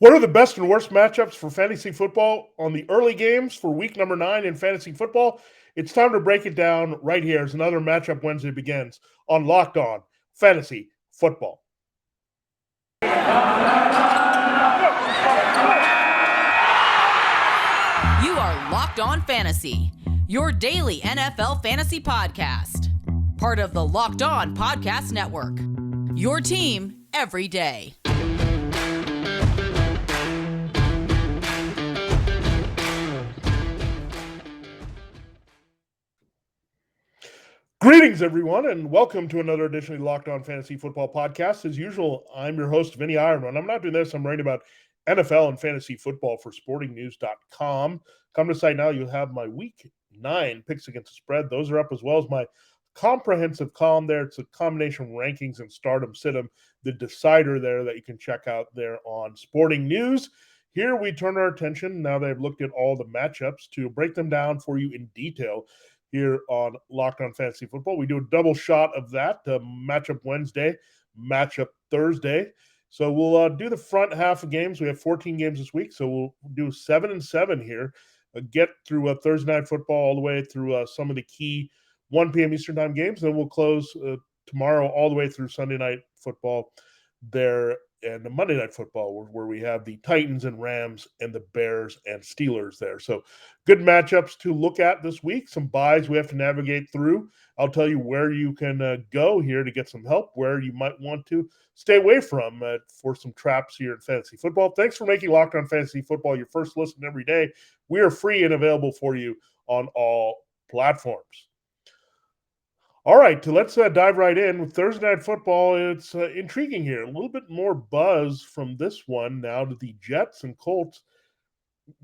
What are the best and worst matchups for fantasy football on the early games for week number 9 in fantasy football? It's time to break it down right here as another Matchup Wednesday begins on Locked On Fantasy Football. You are Locked On Fantasy, your daily NFL fantasy podcast. Part of the Locked On Podcast Network, your team every day. Greetings, everyone, and welcome to another edition of the Locked On Fantasy Football Podcast. As usual, I'm your host, Vinnie Iyer. I'm not doing this. I'm writing about NFL and fantasy football for sportingnews.com. Come to the site now. You'll have my Week 9 picks against the spread. Those are up, as well as my comprehensive column there. It's a combination of rankings and stardom, situm, the decider there that you can check out there on Sporting News. Here we turn our attention, now that I've looked at all the matchups, to break them down for you in detail here on Locked On Fantasy Football. We do a double shot of that, Matchup Wednesday, Matchup Thursday. So we'll do the front half of games. We have 14 games this week, so we'll do 7 and 7 here. Get through Thursday Night Football all the way through some of the key 1 p.m. Eastern Time games. Then we'll close tomorrow all the way through Sunday Night Football there, and the Monday Night Football, where we have the Titans and Rams and the Bears and Steelers there. So good matchups to look at this week. Some buys we have to navigate through. I'll tell you where you can go here to get some help, where you might want to stay away from for some traps here in fantasy football. Thanks for making Locked On Fantasy Football your first listen every day. We are free and available for you on all platforms. All right, so let's dive right in with Thursday Night Football. It's intriguing here. A little bit more buzz from this one now to the Jets and Colts.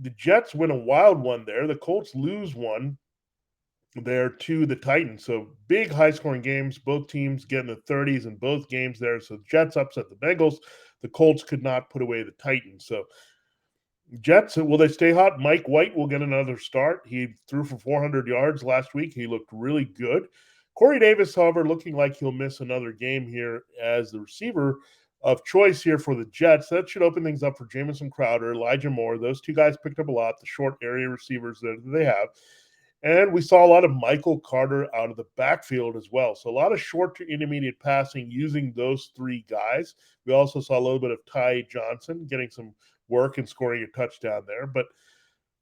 The Jets win a wild one there. The Colts lose one there to the Titans. So big high-scoring games. Both teams get in the 30s in both games there. So the Jets upset the Bengals. The Colts could not put away the Titans. So Jets, will they stay hot? Mike White will get another start. He threw for 400 yards last week. He looked really good. Corey Davis, however, looking like he'll miss another game here as the receiver of choice here for the Jets. That should open things up for Jamison Crowder, Elijah Moore. Those two guys picked up a lot, the short area receivers that they have. And we saw a lot of Michael Carter out of the backfield as well. So a lot of short to intermediate passing using those three guys. We also saw a little bit of Ty Johnson getting some work and scoring a touchdown there. But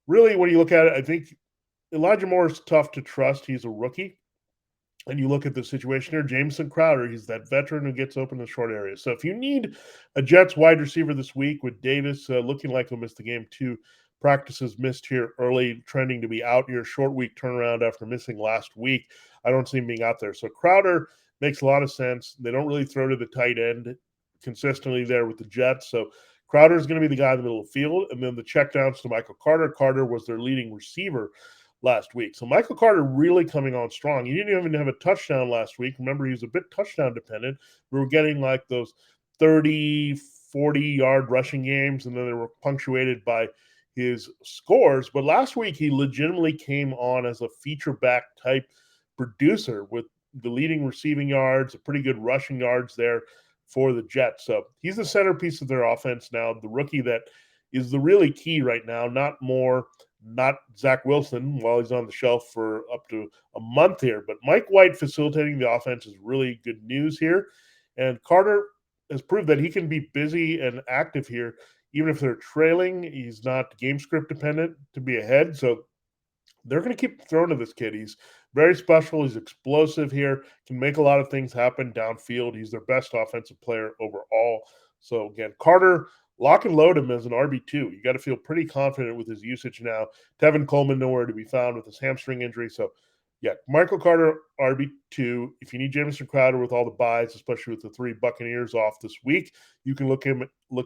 really, when you look at it, I think Elijah Moore is tough to trust. He's a rookie. And you look at the situation here, Jamison Crowder, he's that veteran who gets open in the short area. So if you need a Jets wide receiver this week with Davis looking like he'll miss the game, 2 practices missed here early, trending to be out here, short week turnaround after missing last week. I don't see him being out there. So Crowder makes a lot of sense. They don't really throw to the tight end consistently there with the Jets. So Crowder is going to be the guy in the middle of the field. And then the checkdowns to Michael Carter. Carter was their leading receiver last week. So Michael Carter really coming on strong. He didn't even have a touchdown last week. Remember, he was a bit touchdown dependent. We were getting like those 30, 40-yard rushing games, and then they were punctuated by his scores. But last week, he legitimately came on as a feature back type producer with the leading receiving yards, a pretty good rushing yards there for the Jets. So he's the centerpiece of their offense now, the rookie that is the really key right now, not Zach Wilson while he's on the shelf for up to a month here. But Mike White facilitating the offense is really good news here. And Carter has proved that he can be busy and active here, even if they're trailing. He's not game script dependent to be ahead. So they're going to keep throwing to this kid. He's very special. He's explosive here, can make a lot of things happen downfield. He's their best offensive player overall. So again, Carter, lock and load him as an RB2. You got to feel pretty confident with his usage now. Tevin Coleman nowhere to be found with his hamstring injury. So, yeah, Michael Carter, RB2. If you need Jamison Crowder with all the buys, especially with the 3 Buccaneers off this week, you can look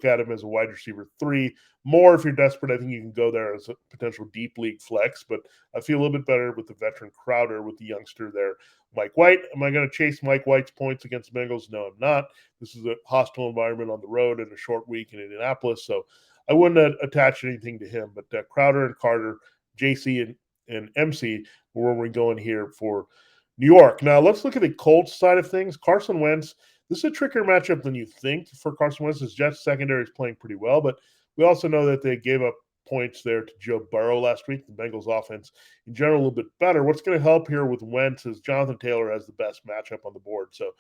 at him as a wide receiver 3. More if you're desperate, I think you can go there as a potential deep league flex. But I feel a little bit better with the veteran Crowder, with the youngster there, Mike White. Am I going to chase Mike White's points against the Bengals? No, I'm not. This is a hostile environment on the road in a short week in Indianapolis, so I wouldn't attach anything to him. But Crowder and Carter, JC and MC, where we're going here for New York. Now, let's look at the Colts side of things. Carson Wentz, this is a trickier matchup than you think for Carson Wentz. His Jets secondary is playing pretty well, but We also know that they gave up points there to Joe Burrow last week. The Bengals offense in general a little bit better. What's going to help here with Wentz is Jonathan Taylor has the best matchup on the board. So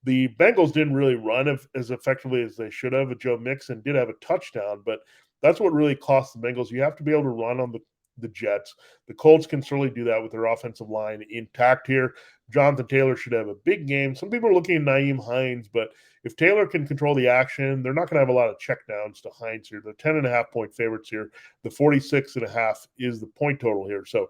the Bengals didn't really run as effectively as they should have. Joe Mixon did have a touchdown, but that's what really cost the Bengals. You have to be able to run on the Jets. The Colts can certainly do that with their offensive line intact here. Jonathan Taylor should have a big game. Some people are looking at Nyheim Hines, but if Taylor can control the action, they're not going to have a lot of checkdowns to Hines here. They're 10.5-point favorites here. The 46.5 is the point total here. So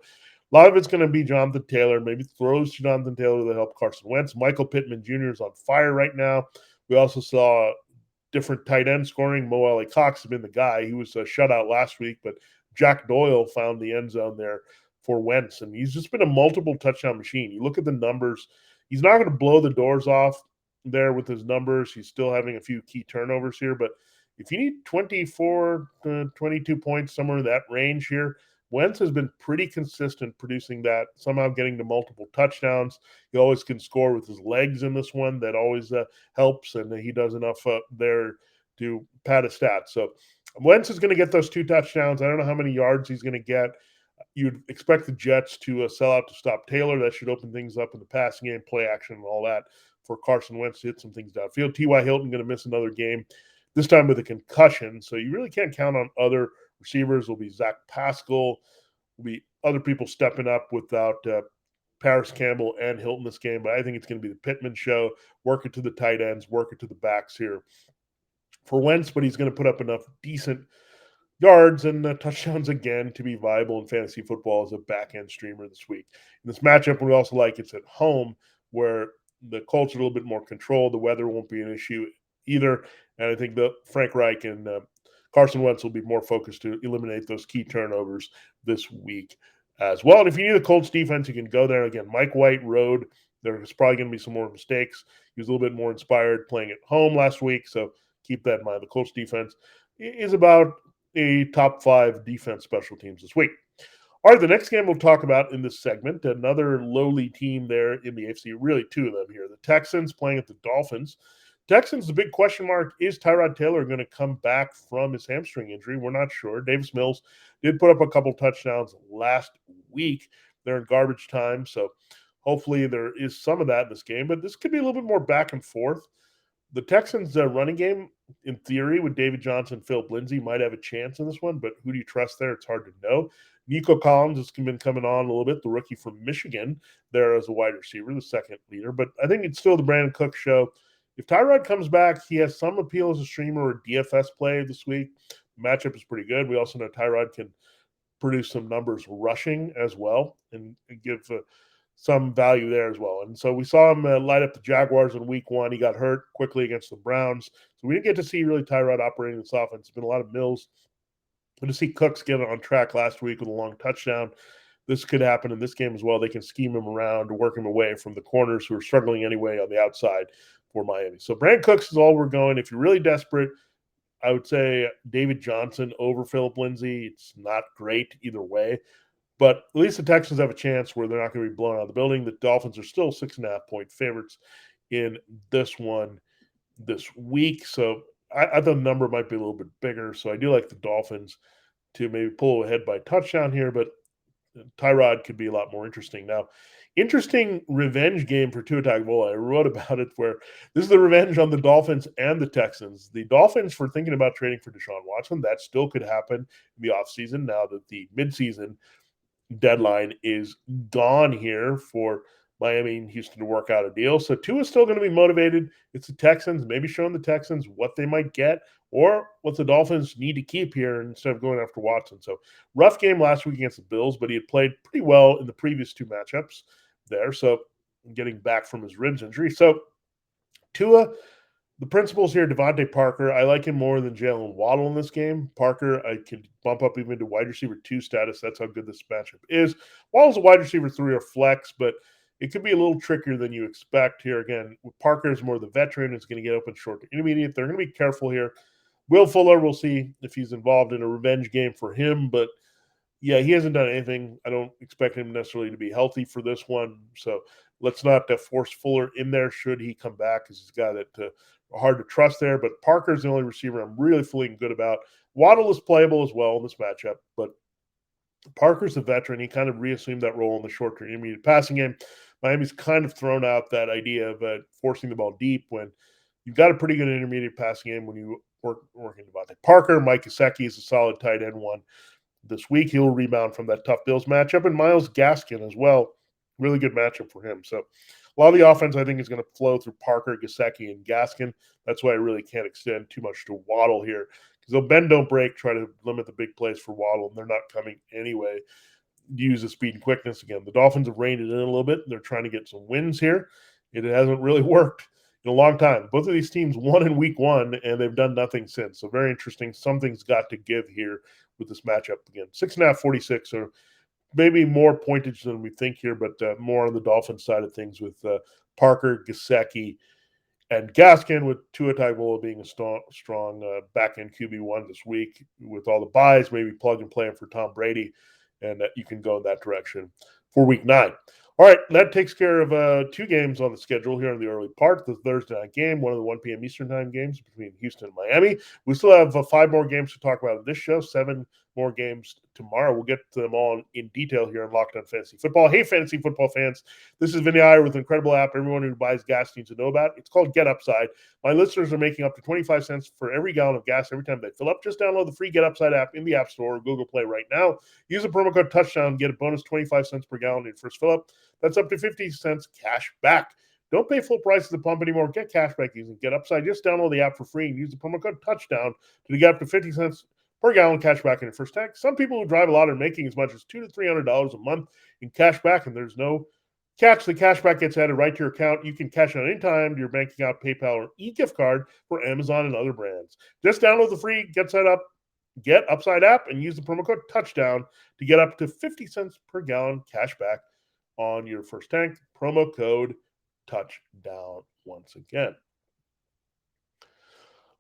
a lot of it's going to be Jonathan Taylor, maybe throws to Jonathan Taylor to help Carson Wentz. Michael Pittman Jr. is on fire right now. We also saw different tight end scoring. Mo Alley Cox has been the guy. He was a shutout last week, but Jack Doyle found the end zone there for Wentz, and he's just been a multiple touchdown machine. You look at the numbers, he's not going to blow the doors off there with his numbers. He's still having a few key turnovers here, but if you need 24 to 22 points, somewhere in that range here, Wentz has been pretty consistent producing that, somehow getting to multiple touchdowns. He always can score with his legs in this one. That always helps, and he does enough there to pad a stat. So Wentz is going to get those 2 touchdowns. I don't know how many yards he's going to get. You'd expect the Jets to sell out to stop Taylor. That should open things up in the passing game, play action, and all that for Carson Wentz to hit some things downfield. T.Y. Hilton going to miss another game, this time with a concussion. So you really can't count on other receivers. Will be Zach Pascal. Will be other people stepping up without Paris Campbell and Hilton this game. But I think it's going to be the Pittman show. Work it to the tight ends. Work it to the backs here for Wentz. But he's going to put up enough decent yards and touchdowns again to be viable in fantasy football as a back-end streamer this week. In this matchup, we also like it's at home where the Colts are a little bit more controlled. The weather won't be an issue either. And I think that Frank Reich and Carson Wentz will be more focused to eliminate those key turnovers this week as well. And if you need the Colts defense, you can go there. Again, Mike White road. There's probably going to be some more mistakes. He was a little bit more inspired playing at home last week, so keep that in mind. The Colts defense is about a top 5 defense special teams this week. All right, the next game we'll talk about in this segment, another lowly team there in the AFC, really 2 of them here. The Texans playing at the Dolphins. Texans, the big question mark, is Tyrod Taylor going to come back from his hamstring injury? We're not sure. Davis Mills did put up a couple touchdowns last week. They're in garbage time, so hopefully there is some of that in this game, but this could be a little bit more back and forth. The Texans' running game, in theory, with David Johnson, Philip Lindsay, might have a chance in this one, but who do you trust there? It's hard to know. Nico Collins has been coming on a little bit, the rookie from Michigan, there as a wide receiver, the second leader. But I think it's still the Brandon Cook show. If Tyrod comes back, he has some appeal as a streamer or DFS play this week. The matchup is pretty good. We also know Tyrod can produce some numbers rushing as well and give some value there as well. And so we saw him light up the Jaguars in week 1. He got hurt quickly against the Browns. So we didn't get to see really Tyrod operating this offense. It's been a lot of Mills. But to see Cooks get on track last week with a long touchdown, this could happen in this game as well. They can scheme him around to work him away from the corners who are struggling anyway on the outside for Miami. So Brandon Cooks is all we're going. If you're really desperate, I would say David Johnson over Philip Lindsay. It's not great either way. But at least the Texans have a chance where they're not going to be blown out of the building. The Dolphins are still 6.5-point favorites in this one this week. So I thought the number might be a little bit bigger. So I do like the Dolphins to maybe pull ahead by touchdown here. But Tyrod could be a lot more interesting. Now, interesting revenge game for Tua Tagovailoa. I wrote about it where this is the revenge on the Dolphins and the Texans. The Dolphins for thinking about trading for Deshaun Watson. That still could happen in the offseason now that the midseason deadline is gone here for Miami and Houston to work out a deal. So Tua is still going to be motivated. It's the Texans, maybe showing the Texans what they might get or what the Dolphins need to keep here instead of going after Watson. So rough game last week against the Bills, but he had played pretty well in the previous 2 matchups there. So getting back from his ribs injury. So Tua, the principles here, Devontae Parker, I like him more than Jalen Waddle in this game. Parker, I can bump up even to wide receiver 2 status. That's how good this matchup is. Waddle's a wide receiver 3 or flex, but it could be a little trickier than you expect here. Again, Parker is more the veteran. It's going to get open short to intermediate. They're going to be careful here. Will Fuller, we'll see if he's involved in a revenge game for him, but Yeah, he hasn't done anything. I don't expect him necessarily to be healthy for this one. So let's not force Fuller in there should he come back, because he's got it hard to trust there. But Parker's the only receiver I'm really feeling good about. Waddle is playable as well in this matchup, but Parker's a veteran. He kind of reassumed that role in the short term intermediate passing game. Miami's kind of thrown out that idea of forcing the ball deep when you've got a pretty good intermediate passing game when you working Devontae Parker. Mike Gesicki is a solid tight end one this week. He'll rebound from that tough Bills matchup, and Myles Gaskin as well. Really good matchup for him. So a lot of the offense, I think, is going to flow through Parker, Gesicki, and Gaskin. That's why I really can't extend too much to Waddle here, because they'll bend, don't break, try to limit the big plays for Waddle, and they're not coming anyway. Use the speed and quickness again. The Dolphins have reined it in a little bit. They're trying to get some wins here. It hasn't really worked in a long time. Both of these teams won in week one, and they've done nothing since. So very interesting. Something's got to give here with this matchup again. 6.5, 46, or maybe more pointage than we think here, but more on the Dolphins side of things with Parker, Gesicki, and Gaskin, with Tua Tagovailoa being a strong back-end QB1 this week. With all the buys, maybe plug and play him for Tom Brady, and you can go in that direction for week 9. All right, that takes care of 2 games on the schedule here in the early part. The Thursday night game, one of the 1 p.m. Eastern time games between Houston and Miami. We still have 5 more games to talk about in this show, 7 more games tomorrow. We'll get to them all in detail here on Locked On Fantasy Football. Hey, fantasy football fans, this is Vinnie Iyer with an incredible app everyone who buys gas needs to know about. It's called Get Upside. My listeners are making up to 25 cents for every gallon of gas every time they fill up. Just download the free Get Upside app in the App Store or Google Play right now. Use the promo code Touchdown, get a bonus 25 cents per gallon in your first fill up. That's up to 50 cents cash back. Don't pay full price at the pump anymore. Get cash back using Get Upside. Just download the app for free and use the promo code Touchdown to get up to 50 cents per gallon cash back in your first tank. Some people who drive a lot are making as much as $200 to $300 a month in cash back, and there's no catch. The cash back gets added right to your account. You can cash out anytime to your bank account, PayPal, or e-gift card for Amazon and other brands. Just download the free Get Upside app and use the promo code Touchdown to get up to 50 cents per gallon cash back on your first tank. Promo code Touchdown once again.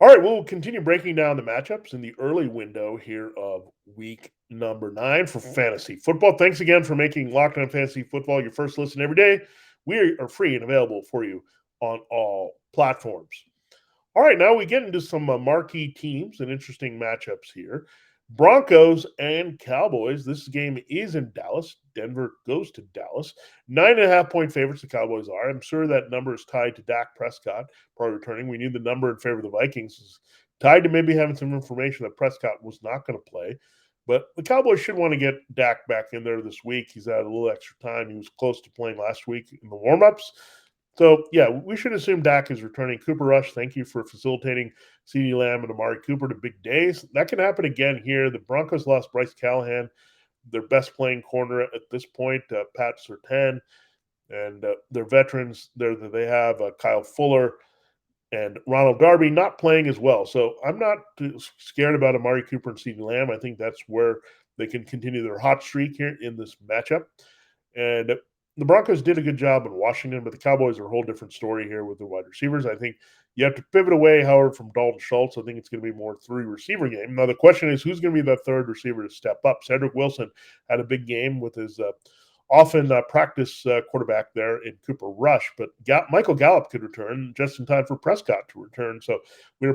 All right, we'll continue breaking down the matchups in the early window here of week number 9 for fantasy football. Thanks again for making Locked On Fantasy Football your first listen every day. We are free and available for you on all platforms. All right, now we get into some marquee teams and interesting matchups here. Broncos and Cowboys. This game is in Dallas. Denver goes to Dallas. 9.5-point favorites the Cowboys are. I'm sure that number is tied to Dak Prescott probably returning. We knew the number in favor of the Vikings is tied to maybe having some information that Prescott was not going to play. But the Cowboys should want to get Dak back in there this week. He's had a little extra time. He was close to playing last week in the warmups. So, yeah, we should assume Dak is returning. Cooper Rush, thank you for facilitating CeeDee Lamb and Amari Cooper to big days. That can happen again here. The Broncos lost Bryce Callahan, their best playing corner at this point, Pat Surtain, and their veterans there that they have, Kyle Fuller and Ronald Darby, not playing as well. So I'm not too scared about Amari Cooper and CeeDee Lamb. I think that's where they can continue their hot streak here in this matchup. And the Broncos did a good job in Washington, but the Cowboys are a whole different story here with the wide receivers. I think you have to pivot away, however, from Dalton Schultz. I think it's going to be more 3-receiver game. Now, the question is, who's going to be that third receiver to step up? Cedric Wilson had a big game with his often practice quarterback there in Cooper Rush, but Michael Gallup could return just in time for Prescott to return. So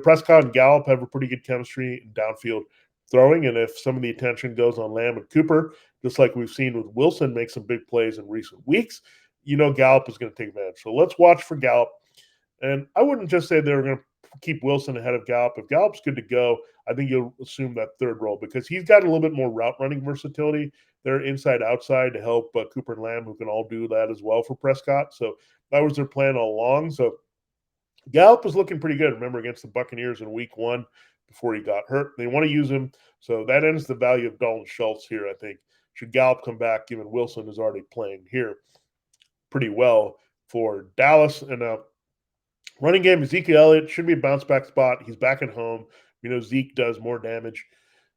Prescott and Gallup have a pretty good chemistry in downfield throwing, and if some of the attention goes on Lamb and Cooper, just like we've seen with Wilson make some big plays in recent weeks, Gallup is going to take advantage. So let's watch for Gallup. And I wouldn't just say they're going to keep Wilson ahead of Gallup. If Gallup's good to go, I think you'll assume that third role because he's got a little bit more route running versatility. They're inside outside to help Cooper and Lamb, who can all do that as well for Prescott. So that was their plan all along. So Gallup is looking pretty good. Remember, against the Buccaneers in week 1 before he got hurt. They want to use him. So that ends the value of Dalton Schultz here, I think. Should Gallup come back, given Wilson is already playing here pretty well for Dallas. And running game, Ezekiel Elliott should be a bounce back spot. He's back at home. Zeke does more damage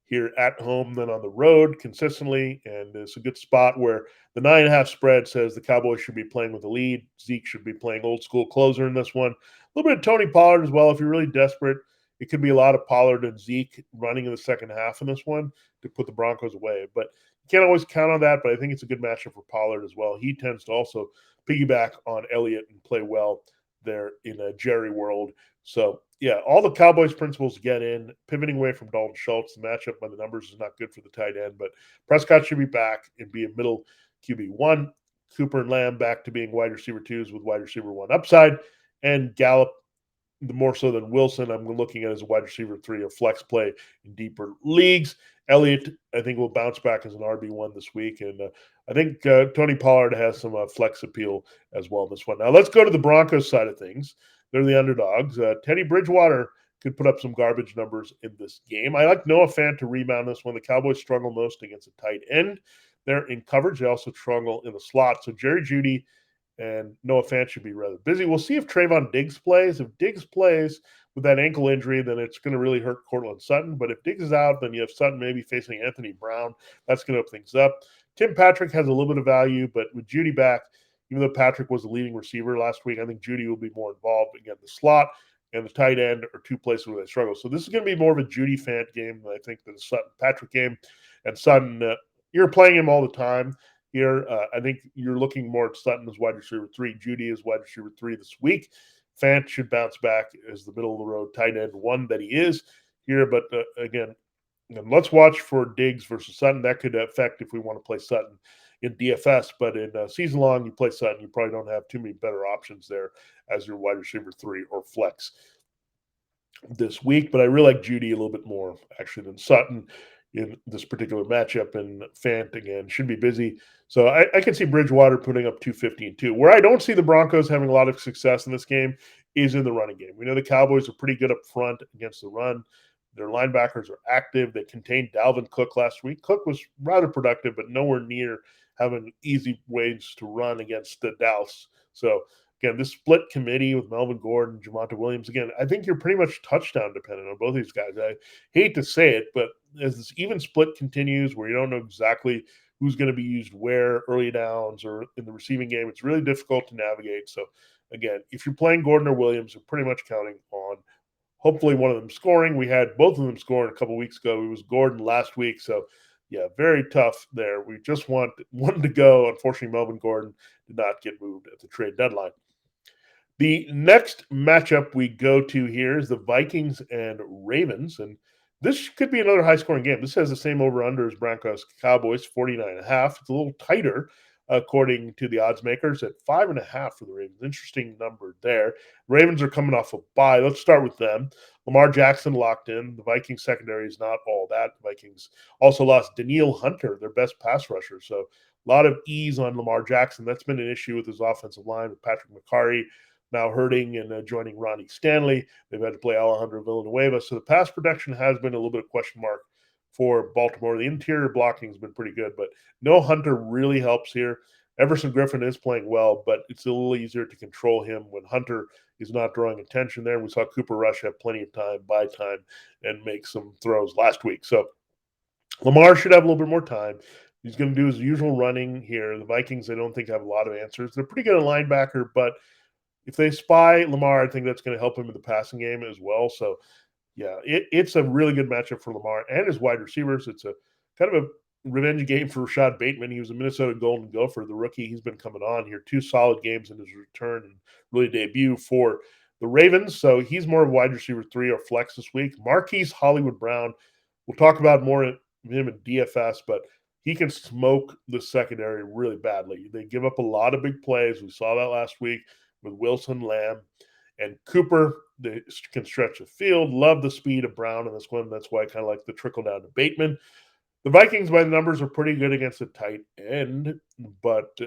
here at home than on the road consistently. And it's a good spot where the 9.5 spread says the Cowboys should be playing with the lead. Zeke should be playing old school closer in this one. A little bit of Tony Pollard as well if you're really desperate. it could be a lot of Pollard and Zeke running in the second half in this one to put the Broncos away. But you can't always count on that, but I think it's a good matchup for Pollard as well. He tends to also piggyback on Elliott and play well there in a Jerry world. So, yeah, all the Cowboys principles get in, pivoting away from Dalton Schultz. The matchup by the numbers is not good for the tight end, but Prescott should be back and be a middle QB1. Cooper and Lamb back to being wide receiver 2s with wide receiver 1 upside. And Gallup, the more so than Wilson, I'm looking at as a wide receiver 3 or flex play in deeper leagues. Elliott, I think, will bounce back as an RB1 this week. And I think Tony Pollard has some flex appeal as well in this one. Now, let's go to the Broncos side of things. They're the underdogs. Teddy Bridgewater could put up some garbage numbers in this game. I like Noah Fant to rebound this one. The Cowboys struggle most against a tight end. They're in coverage. They also struggle in the slot. So Jerry Jeudy and Noah Fant should be rather busy. We'll see if Trayvon Diggs plays. If Diggs plays with that ankle injury, then it's going to really hurt Cortland Sutton. But if Diggs is out, then you have Sutton maybe facing Anthony Brown. That's going to open things up. Tim Patrick has a little bit of value, but with Jeudy back, even though Patrick was the leading receiver last week, I think Jeudy will be more involved. Again, the slot and the tight end are two places where they struggle. So this is going to be more of a Jeudy Fant game, I think, than the Sutton Patrick game. And Sutton, you're playing him all the time here. I think you're looking more at Sutton as wide receiver 3. Jeudy is wide receiver 3 this week. Fant should bounce back as the middle of the road tight end 1 that he is here. But again, let's watch for Diggs versus Sutton. That could affect if we want to play Sutton in DFS. But in season long, you play Sutton, you probably don't have too many better options there as your wide receiver 3 or flex this week. But I really like Jeudy a little bit more actually than Sutton in this particular matchup, and Fant again should be busy. So I can see Bridgewater putting up 250 and 2. Where I don't see the Broncos having a lot of success in this game is in the running game. We know the Cowboys are pretty good up front against the run. Their linebackers are active. They contained Dalvin Cook last week. Cook was rather productive, but nowhere near having easy ways to run against the Dallas. So again, this split committee with Melvin Gordon, Javonte Williams, again, I think you're pretty much touchdown dependent on both these guys. I hate to say it, but as this even split continues where you don't know exactly who's going to be used where, early downs or in the receiving game, it's really difficult to navigate. So again, if you're playing Gordon or Williams, you're pretty much counting on hopefully one of them scoring. We had both of them scoring a couple weeks ago. It was Gordon last week. So yeah, very tough there. We just want one to go. Unfortunately, Melvin Gordon did not get moved at the trade deadline. The next matchup we go to here is the Vikings and Ravens. And this could be another high-scoring game. This has the same over-under as Broncos Cowboys, 49.5. It's a little tighter, according to the odds makers, at 5.5 for the Ravens. Interesting number there. Ravens are coming off a bye. Let's start with them. Lamar Jackson locked in. The Vikings secondary is not all that. The Vikings also lost Danielle Hunter, their best pass rusher. So a lot of ease on Lamar Jackson. That's been an issue with his offensive line with Patrick McCarry now hurting and joining Ronnie Stanley. They've had to play Alejandro Villanueva. So the pass protection has been a little bit of question mark for Baltimore. The interior blocking has been pretty good, but no Hunter really helps here. Everson Griffin is playing well, but it's a little easier to control him when Hunter is not drawing attention there. We saw Cooper Rush have plenty of time, buy time, and make some throws last week. So Lamar should have a little bit more time. He's going to do his usual running here. The Vikings, I don't think, have a lot of answers. They're pretty good at linebacker, but if they spy Lamar, I think that's going to help him in the passing game as well. So, yeah, it's a really good matchup for Lamar and his wide receivers. It's a kind of a revenge game for Rashad Bateman. He was a Minnesota Golden Gopher, the rookie. He's been coming on here. 2 solid games in his return and really debut for the Ravens. So he's more of a wide receiver 3 or flex this week. Marquise Hollywood Brown, we'll talk about more of him in DFS, but he can smoke the secondary really badly. They give up a lot of big plays. We saw that last week with Wilson, Lamb, and Cooper. They can stretch the field. Love the speed of Brown in this one. That's why I kind of like the trickle down to Bateman. The Vikings, by the numbers, are pretty good against the tight end, but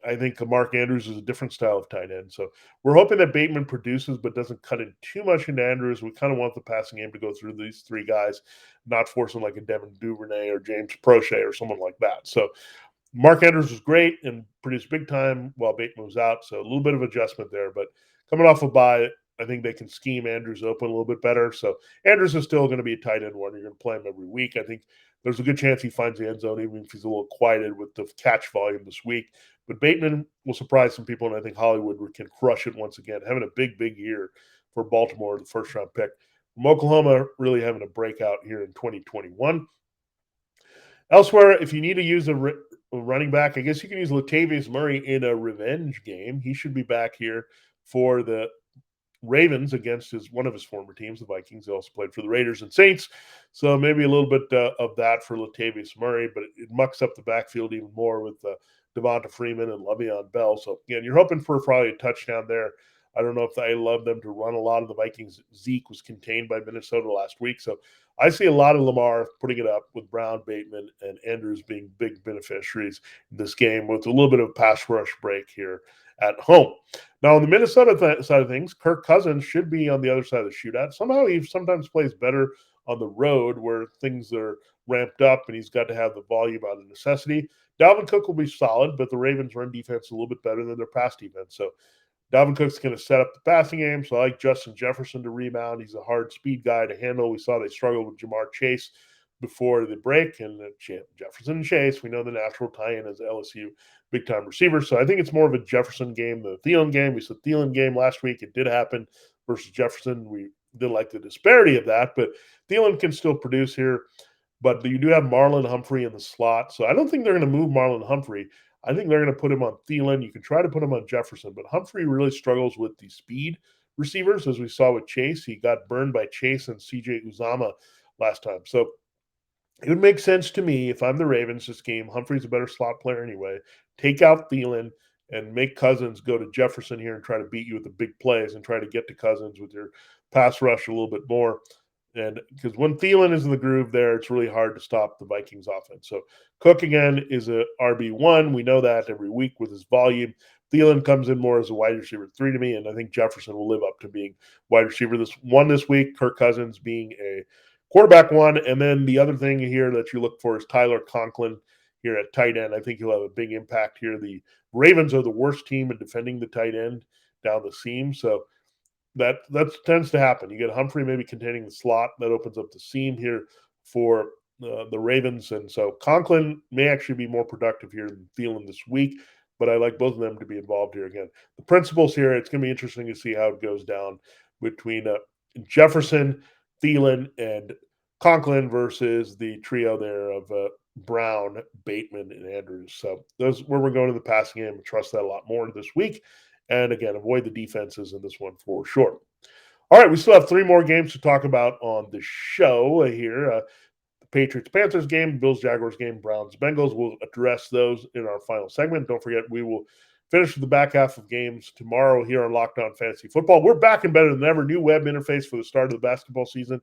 I think Mark Andrews is a different style of tight end. So we're hoping that Bateman produces but doesn't cut in too much into Andrews. We kind of want the passing game to go through these 3 guys, not forcing like a Devin Duvernay or James Prochet or someone like that. So Mark Andrews was great and produced big time while Bateman was out. So a little bit of adjustment there. But coming off a bye, I think they can scheme Andrews open a little bit better. So Andrews is still going to be a tight end one. You're going to play him every week. I think there's a good chance he finds the end zone, even if he's a little quieted with the catch volume this week. But Bateman will surprise some people, and I think Hollywood can crush it once again, having a big, big year for Baltimore, the first-round pick from Oklahoma really having a breakout here in 2021. Elsewhere, if you need to use a running back, I guess you can use Latavius Murray in a revenge game. He should be back here for the Ravens against one of his former teams, the Vikings. He also played for the Raiders and Saints. So maybe a little bit of that for Latavius Murray, but it mucks up the backfield even more with Devonta Freeman and Le'Veon Bell. So, again, you're hoping for probably a touchdown there. I don't know if I love them to run a lot of the Vikings. Zeke was contained by Minnesota last week. So I see a lot of Lamar putting it up with Brown, Bateman, and Andrews being big beneficiaries in this game with a little bit of pass rush break here at home. Now, on the Minnesota side of things, Kirk Cousins should be on the other side of the shootout. Somehow he sometimes plays better on the road where things are ramped up and he's got to have the volume out of necessity. Dalvin Cook will be solid, but the Ravens' run defense is a little bit better than their pass defense. So Dalvin Cook's going to set up the passing game. So I like Justin Jefferson to rebound. He's a hard speed guy to handle. We saw they struggled with Jamar Chase before the break, and Jefferson and Chase, we know the natural tie-in as LSU big-time receivers. So I think it's more of a Jefferson game than a Thielen game. We saw Thielen game last week. It did happen versus Jefferson. We didn't like the disparity of that, but Thielen can still produce here. But you do have Marlon Humphrey in the slot. So I don't think they're going to move Marlon Humphrey. I think they're going to put him on Thielen. You can try to put him on Jefferson, but Humphrey really struggles with the speed receivers, as we saw with Chase. He got burned by Chase and CJ Uzama last time. So it would make sense to me if I'm the Ravens this game. Humphrey's a better slot player anyway. Take out Thielen and make Cousins go to Jefferson here and try to beat you with the big plays and try to get to Cousins with your pass rush a little bit more. And because when Thielen is in the groove there, it's really hard to stop the Vikings offense. So Cook, again, is a RB1. We know that every week with his volume. Thielen comes in more as a wide receiver 3 to me, and I think Jefferson will live up to being wide receiver this week. Kirk Cousins being a quarterback 1. And then the other thing here that you look for is Tyler Conklin here at tight end. I think he'll have a big impact here. The Ravens are the worst team in defending the tight end down the seam. So that tends to happen. You get Humphrey maybe containing the slot. That opens up the seam here for the Ravens. And so Conklin may actually be more productive here than Thielen this week, but I like both of them to be involved here again. The principles here, it's going to be interesting to see how it goes down between Jefferson, Thielen, and Conklin versus the trio there of Brown, Bateman, and Andrews. So those where we're going to the passing game. Trust that a lot more this week. And again, avoid the defenses in this one for sure. All right, we still have 3 more games to talk about on the show here. The Patriots Panthers game, Bills Jaguars game, Browns Bengals. We'll address those in our final segment. Don't forget, we will finish the back half of games tomorrow here on Locked On Fantasy Football. We're back and better than ever. New web interface for the start of the basketball season.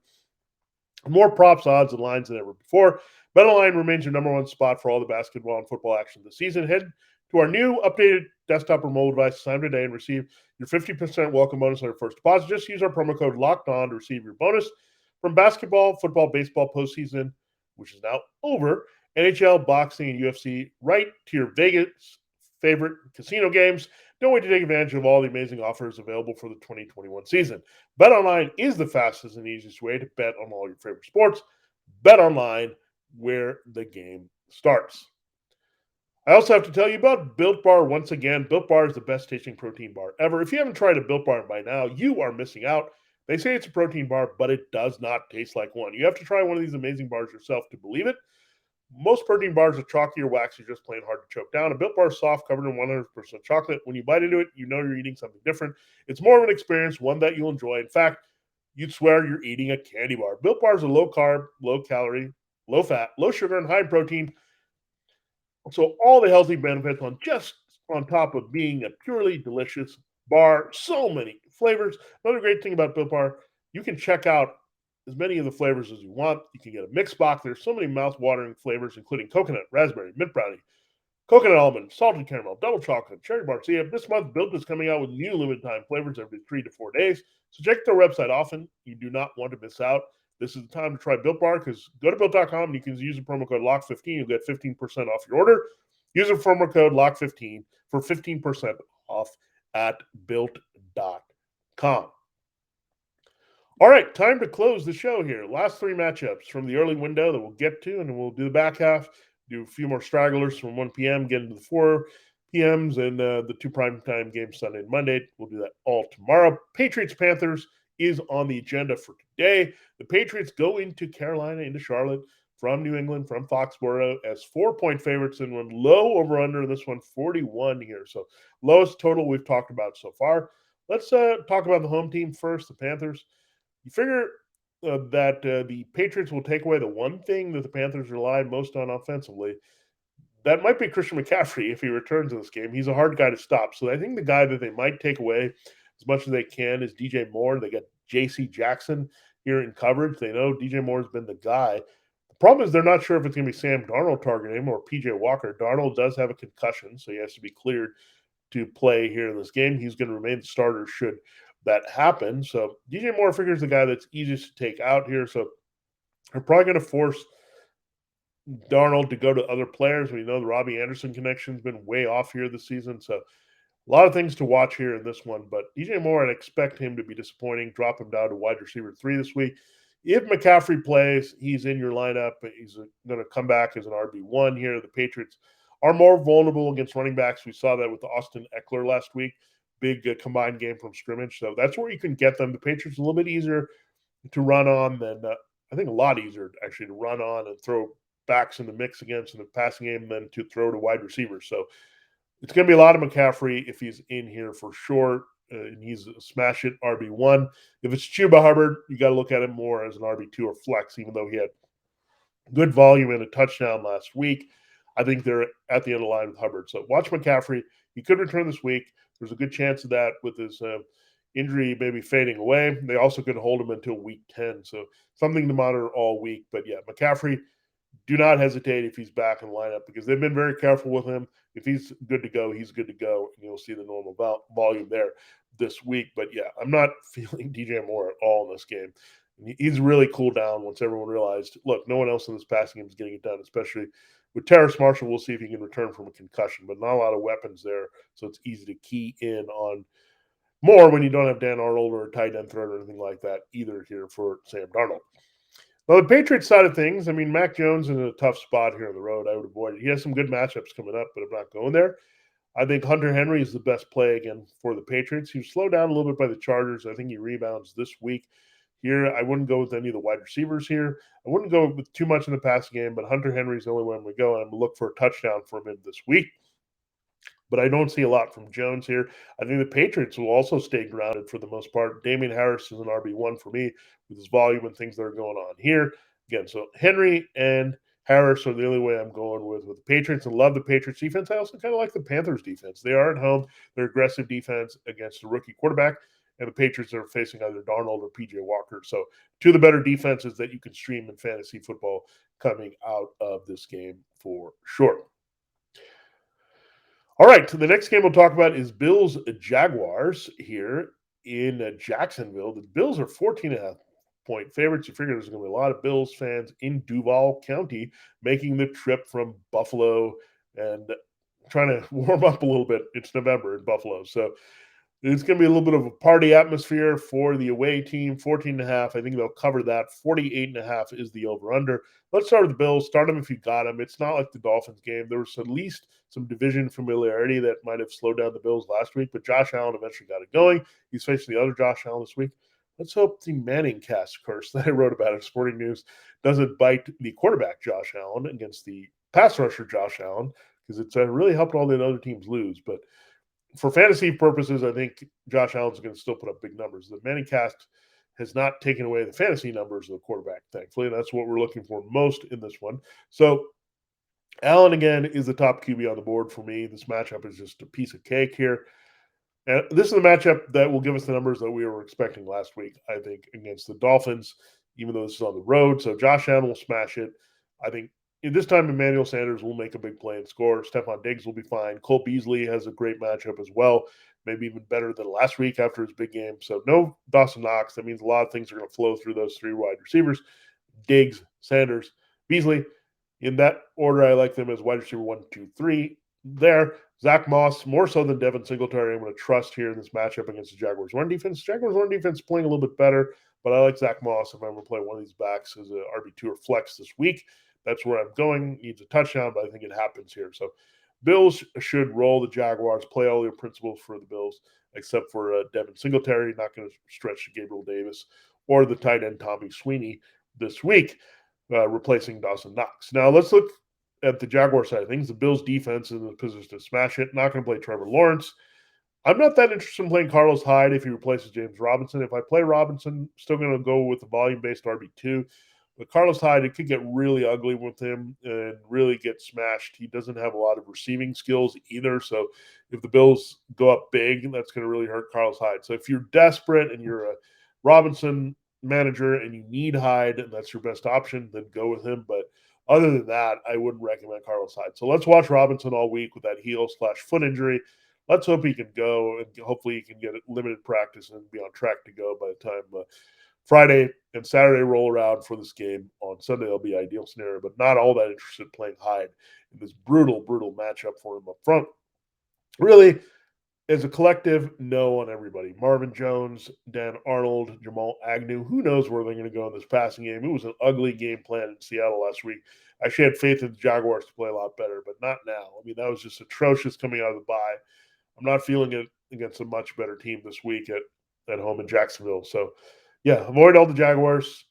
More props, odds, and lines than ever before. BetOnline remains your number 1 spot for all the basketball and football action this season. Head to our new updated desktop or mobile device time today and receive your 50% welcome bonus on your first deposit. Just use our promo code LOCKEDON to receive your bonus from basketball, football, baseball postseason, which is now over, NHL, boxing, and UFC, right to your Vegas favorite casino games. Don't wait to take advantage of all the amazing offers available for the 2021 season. BetOnline is the fastest and easiest way to bet on all your favorite sports. BetOnline, where the game starts. I also have to tell you about Built Bar once again. Built Bar is the best tasting protein bar ever. If you haven't tried a Built Bar by now, you are missing out. They say it's a protein bar, but it does not taste like one. You have to try one of these amazing bars yourself to believe it. Most protein bars are chalky or waxy, just plain hard to choke down. A Built Bar is soft, covered in 100% chocolate. When you bite into it, you know you're eating something different. It's more of an experience, one that you'll enjoy. In fact, you'd swear you're eating a candy bar. Built Bars are low carb, low calorie, low fat, low sugar, and high protein. So all the healthy benefits on top of being a purely delicious bar. So many flavors. Another great thing about Built Bar, you can check out as many of the flavors as you want. You can get a mixed box. There's so many mouth-watering flavors, including coconut, raspberry, mint brownie, coconut almond, salted caramel, double chocolate, cherry barcia. This month, Built is coming out with new limited-time flavors every 3 to 4 days. So check their website often. You do not want to miss out. This is the time to try Built Bar because go to Built.com and you can use the promo code LOCK15. You'll get 15% off your order. Use the promo code LOCK15 for 15% off at Built.com. All right, time to close the show here. Last 3 matchups from the early window that we'll get to, and then we'll do the back half, do a few more stragglers from 1 p.m., get into the 4 p.m.s, and the 2 primetime games Sunday and Monday. We'll do that all tomorrow. Patriots Panthers is on the agenda for today. The Patriots go into Carolina, into Charlotte from New England, from Foxborough as 4-point favorites and one low over under this one, 41 here. So lowest total we've talked about so far. Let's talk about the home team first, the Panthers. You figure that the Patriots will take away the one thing that the Panthers rely most on offensively. That might be Christian McCaffrey if he returns in this game. He's a hard guy to stop. So I think the guy that they might take away as much as they can is DJ Moore. They got J.C. Jackson here in coverage. They know DJ Moore has been the guy. The problem is they're not sure if it's going to be Sam Darnold targeting him or P.J. Walker. Darnold does have a concussion, so he has to be cleared to play here in this game. He's going to remain the starter should that happen. So DJ Moore figures the guy that's easiest to take out here. So they're probably going to force Darnold to go to other players. We know the Robbie Anderson connection has been way off here this season. So a lot of things to watch here in this one. But DJ Moore, I'd expect him to be disappointing. Drop him down to wide receiver 3 this week. If McCaffrey plays, he's in your lineup. He's going to come back as an RB1 here. The Patriots are more vulnerable against running backs. We saw that with Austin Eckler last week. Big combined game from scrimmage. So that's where you can get them. The Patriots are a little bit easier to run on than, I think a lot easier actually to run on and throw backs in the mix against in the passing game than to throw to wide receivers. So it's going to be a lot of McCaffrey if he's in here for sure. And he's a smash it RB1. If it's Chuba Hubbard, you got to look at him more as an RB2 or flex, even though he had good volume and a touchdown last week. I think they're at the end of the line with Hubbard. So watch McCaffrey. He could return this week. There's a good chance of that with his injury maybe fading away. They also could hold him until week 10. So something to monitor all week. But yeah, McCaffrey, do not hesitate if he's back in the lineup because they've been very careful with him. If he's good to go, he's good to go. And you'll see the normal volume there this week. But yeah, I'm not feeling DJ Moore at all in this game. He's really cooled down once everyone realized, look, no one else in this passing game is getting it done, especially with Terrace Marshall. We'll see if he can return from a concussion, but not a lot of weapons there. So it's easy to key in on more when you don't have Dan Arnold or a tight end threat or anything like that either here for Sam Darnold. Well, the Patriots side of things, I mean, Mac Jones is in a tough spot here on the road. I would avoid it. He has some good matchups coming up, but I'm not going there. I think Hunter Henry is the best play again for the Patriots. He was slowed down a little bit by the Chargers. I think he rebounds this week. Here, I wouldn't go with any of the wide receivers here. I wouldn't go with too much in the passing game, but Hunter Henry is the only one we go, and I'm going to look for a touchdown from him this week. But I don't see a lot from Jones here. I think the Patriots will also stay grounded for the most part. Damian Harris is an RB1 for me with his volume and things that are going on here. Again, so Henry and Harris are the only way I'm going with the Patriots, and love the Patriots defense. I also kind of like the Panthers defense. They are at home. They're aggressive defense against a rookie quarterback, and the Patriots are facing either Darnold or P.J. Walker. So two of the better defenses that you can stream in fantasy football coming out of this game for sure. All right, the next game we'll talk about is Bills Jaguars here in Jacksonville. The Bills are 14.5-point favorites. You figure there's going to be a lot of Bills fans in Duval County making the trip from Buffalo and trying to warm up a little bit. It's November in Buffalo. So it's going to be a little bit of a party atmosphere for the away team. 14.5. I think they'll cover that. 48.5 is the over-under. Let's start with the Bills. Start them if you got them. It's not like the Dolphins game. There was at least some division familiarity that might have slowed down the Bills last week, but Josh Allen eventually got it going. He's facing the other Josh Allen this week. Let's hope the Manning cast curse that I wrote about in Sporting News doesn't bite the quarterback Josh Allen against the pass rusher Josh Allen, because it's really helped all the other teams lose. But for fantasy purposes, I think Josh Allen's going to still put up big numbers. The Manning cast has not taken away the fantasy numbers of the quarterback, thankfully. That's what we're looking for most in this one. So Allen, again, is the top QB on the board for me. This matchup is just a piece of cake here. And this is the matchup that will give us the numbers that we were expecting last week, I think, against the Dolphins, even though this is on the road. So Josh Allen will smash it. I think this time Emmanuel Sanders will make a big play and score. Stephon Diggs will be fine. Cole Beasley has a great matchup as well, maybe even better than last week after his big game. So no Dawson Knox. That means a lot of things are going to flow through those three wide receivers. Diggs, Sanders, Beasley. In that order, I like them as wide receiver 1, 2, 3. There, Zach Moss, more so than Devin Singletary, I'm going to trust here in this matchup against the Jaguars run defense. Jaguars run defense playing a little bit better, but I like Zach Moss if I'm going to play one of these backs as a RB2 or flex this week. That's where I'm going. Needs a touchdown, but I think it happens here. So Bills should roll the Jaguars, play all your principles for the Bills. except for Devin Singletary, not going to stretch to Gabriel Davis or the tight end Tommy Sweeney this week, replacing Dawson Knox. Now let's look at the Jaguar side of things. The Bills defense is in the position to smash it. Not going to play Trevor Lawrence. I'm not that interested in playing Carlos Hyde if he replaces James Robinson. If I play Robinson, still going to go with the volume-based RB2. But Carlos Hyde, it could get really ugly with him and really get smashed. He doesn't have a lot of receiving skills either. So if the Bills go up big, that's going to really hurt Carlos Hyde. So if you're desperate and you're a Robinson manager and you need Hyde and that's your best option, then go with him. But other than that, I wouldn't recommend Carlos Hyde. So let's watch Robinson all week with that heel/foot injury. Let's hope he can go, and hopefully he can get limited practice and be on track to go by the time Friday and Saturday roll around for this game. On Sunday, it'll be ideal scenario, but not all that interested in playing Hyde in this brutal matchup for him up front. Really, as a collective, no on everybody. Marvin Jones, Dan Arnold, Jamal Agnew. Who knows where they're going to go in this passing game? It was an ugly game plan in Seattle last week. I actually had faith in the Jaguars to play a lot better, but not now. I mean, that was just atrocious coming out of the bye. I'm not feeling it against a much better team this week at home in Jacksonville. So, yeah, avoid all the Jaguars,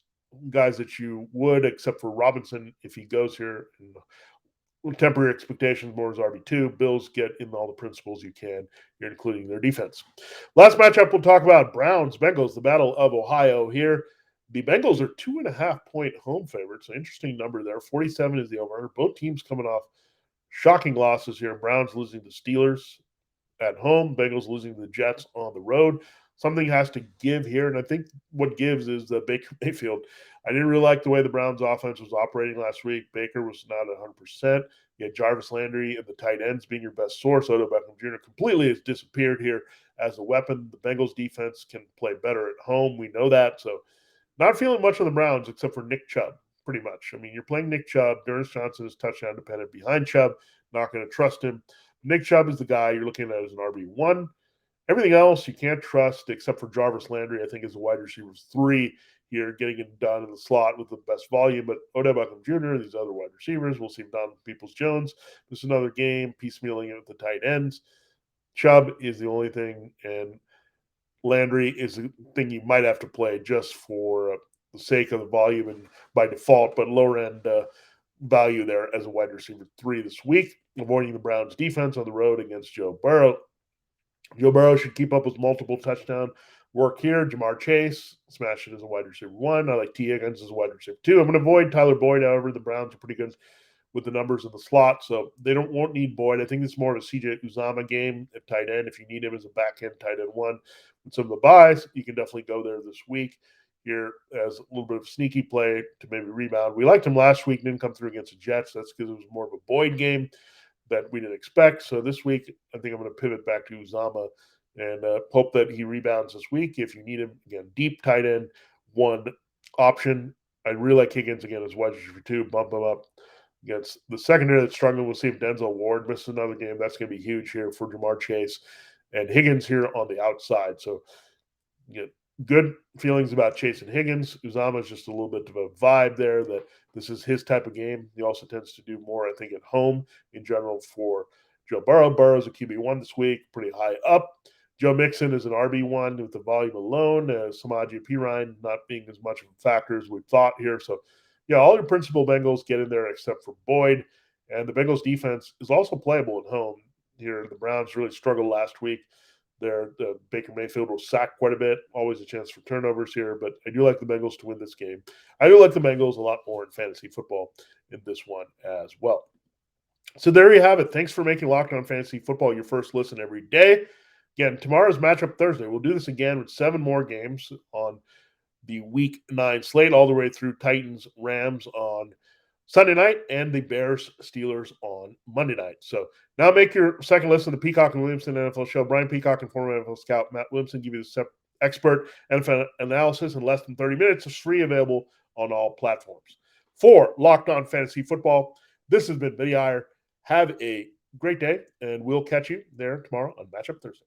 guys that you would, except for Robinson if he goes here. And temporary expectations more as RB2. Bills get in all the principles you can, you're including their defense. Last matchup we'll talk about, Browns-Bengals, the Battle of Ohio here. The Bengals are 2.5-point home favorites. An interesting number there. 47 is the over. Both teams coming off shocking losses here. Browns losing to Steelers at home, Bengals losing to the Jets on the road. Something has to give here, and I think what gives is the Baker Mayfield. I didn't really like the way the Browns offense was operating last week. Baker was not 100%. You had Jarvis Landry and the tight ends being your best source. Odell Beckham Jr. completely has disappeared here as a weapon. The Bengals defense can play better at home. We know that. So not feeling much of the Browns except for Nick Chubb, pretty much. I mean, you're playing Nick Chubb. Dennis Johnson is touchdown dependent behind Chubb. Not going to trust him. Nick Chubb is the guy you're looking at as an RB1. Everything else you can't trust except for Jarvis Landry, I think, is a wide receiver 3 here, getting it done in the slot with the best volume. But Odell Beckham Jr., these other wide receivers, we'll see him done with Peoples-Jones. This is another game, piecemealing it with the tight ends. Chubb is the only thing, and Landry is a thing you might have to play just for the sake of the volume and by default, but lower-end value there as a wide receiver 3 this week, avoiding the Browns defense on the road against Joe Burrow. Joe Burrow should keep up with multiple touchdown work here. Jamar Chase, smash it as a wide receiver 1. I like T. Higgins as a wide receiver 2. I'm going to avoid Tyler Boyd, however. The Browns are pretty good with the numbers in the slot, so they won't need Boyd. I think it's more of a CJ Uzomah game at tight end. If you need him as a back-end tight end 1 with some of the buys, you can definitely go there this week here as a little bit of sneaky play to maybe rebound. We liked him last week, didn't come through against the Jets. That's because it was more of a Boyd game that we didn't expect. So this week, I think I'm going to pivot back to Uzomah and hope that he rebounds this week. If you need him, again, deep tight end 1 option. I really like Higgins again as wide receiver 2. Bump him up against the secondary that's struggling. We'll see if Denzel Ward misses another game. That's going to be huge here for Jamar Chase and Higgins here on the outside. So good feelings about Chase and Higgins. Uzomah is just a little bit of a vibe there that this is his type of game. He also tends to do more, I think, at home in general for Joe Burrow. Burrow's a QB1 this week, pretty high up. Joe Mixon is an RB1 with the volume alone. Samaje Perine not being as much of a factor as we thought here. So, yeah, all your principal Bengals get in there except for Boyd. And the Bengals defense is also playable at home here. The Browns really struggled last week. The Baker Mayfield will sack quite a bit. Always a chance for turnovers here, but I do like the Bengals to win this game. I do like the Bengals a lot more in fantasy football in this one as well. So there you have it. Thanks for making Locked On Fantasy Football your first listen every day. Again, tomorrow's matchup Thursday. We'll do this again with 7 more games on the Week 9 slate, all the way through Titans, Rams on Sunday night, and the Bears-Steelers on Monday night. So now make your second listen to the Peacock and Williamson NFL show. Brian Peacock and former NFL scout Matt Williamson give you the expert NFL analysis in less than 30 minutes. It's free, available on all platforms. For Locked On Fantasy Football, this has been Vinnie Iyer. Have a great day, and we'll catch you there tomorrow on Matchup Thursday.